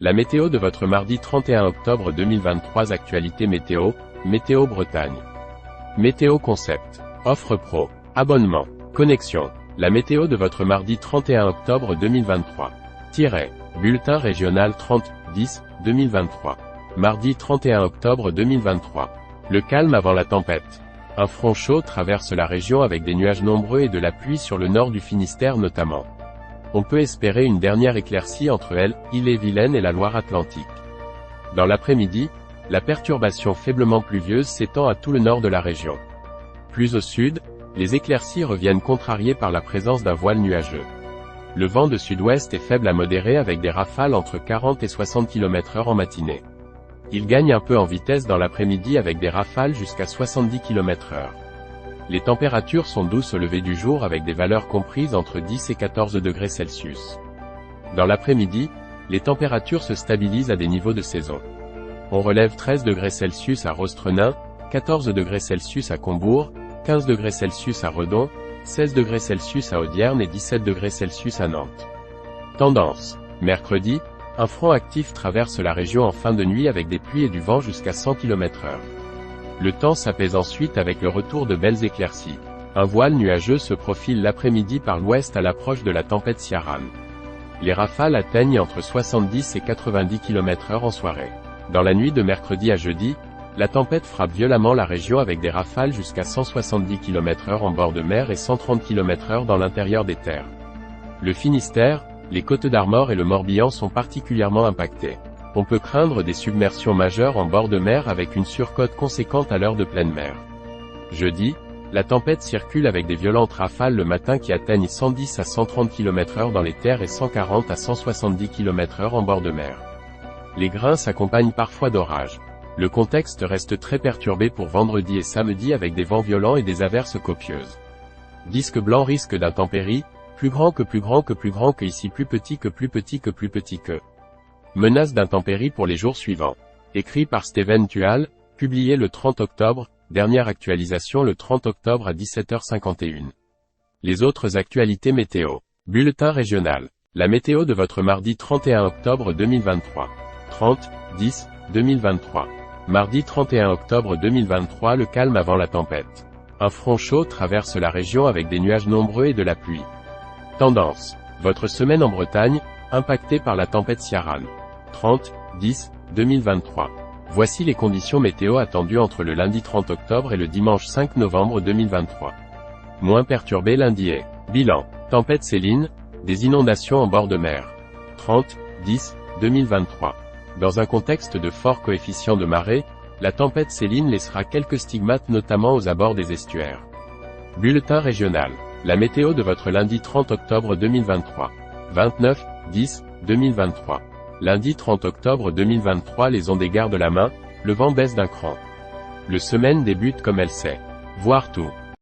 La météo de votre mardi 31 octobre 2023. Actualité météo, Météo Bretagne. Météo Concept. Offre pro. Abonnement. Connexion. La météo de votre mardi 31 octobre 2023. Bulletin régional 30-10-2023. Mardi 31 octobre 2023. Le calme avant la tempête. Un front chaud traverse la région avec des nuages nombreux et de la pluie sur le nord du Finistère notamment. On peut espérer une dernière éclaircie entre Ille-et-Vilaine et la Loire-Atlantique. Dans l'après-midi, la perturbation faiblement pluvieuse s'étend à tout le nord de la région. Plus au sud, les éclaircies reviennent contrariées par la présence d'un voile nuageux. Le vent de sud-ouest est faible à modéré avec des rafales entre 40 et 60 km/h en matinée. Il gagne un peu en vitesse dans l'après-midi avec des rafales jusqu'à 70 km/h. Les températures sont douces au lever du jour avec des valeurs comprises entre 10 et 14 degrés Celsius. Dans l'après-midi, les températures se stabilisent à des niveaux de saison. On relève 13 degrés Celsius à Rostrenain, 14 degrés Celsius à Combourg, 15 degrés Celsius à Redon, 16 degrés Celsius à Audierne et 17 degrés Celsius à Nantes. Tendance. Mercredi, un front actif traverse la région en fin de nuit avec des pluies et du vent jusqu'à 100 km/h. Le temps s'apaise ensuite avec le retour de belles éclaircies. Un voile nuageux se profile l'après-midi par l'ouest à l'approche de la tempête Ciaran. Les rafales atteignent entre 70 et 90 km/h en soirée. Dans la nuit de mercredi à jeudi, la tempête frappe violemment la région avec des rafales jusqu'à 170 km/h en bord de mer et 130 km/h dans l'intérieur des terres. Le Finistère, les Côtes-d'Armor et le Morbihan sont particulièrement impactés. On peut craindre des submersions majeures en bord de mer avec une surcote conséquente à l'heure de pleine mer. Jeudi, la tempête circule avec des violentes rafales le matin qui atteignent 110 à 130 km/h dans les terres et 140 à 170 km/h en bord de mer. Les grains s'accompagnent parfois d'orages. Le contexte reste très perturbé pour vendredi et samedi avec des vents violents et des averses copieuses. Disque blanc risque d'intempéries, plus grand que plus grand que plus grand que ici plus petit que plus petit que plus petit que. Menace d'intempéries pour les jours suivants. Écrit par Steven Tual, publié le 30 octobre, dernière actualisation le 30 octobre à 17h51. Les autres actualités météo. Bulletin régional. La météo de votre mardi 31 octobre 2023. 30-10-2023. Mardi 31 octobre 2023. Le calme avant la tempête. Un front chaud traverse la région avec des nuages nombreux et de la pluie. Tendance. Votre semaine en Bretagne, impactée par la tempête Ciaran. 30-10-2023. Voici les conditions météo attendues entre le lundi 30 octobre et le dimanche 5 novembre 2023. Moins perturbé lundi et. Bilan. Tempête Céline, des inondations en bord de mer. 30-10-2023. Dans un contexte de fort coefficient de marée, la tempête Céline laissera quelques stigmates notamment aux abords des estuaires. Bulletin régional. La météo de votre lundi 30 octobre 2023. 29-10-2023. Lundi 30 octobre 2023. Les ondes gardent la main, le vent baisse d'un cran. Le semaine débute comme elle sait. Voir tout.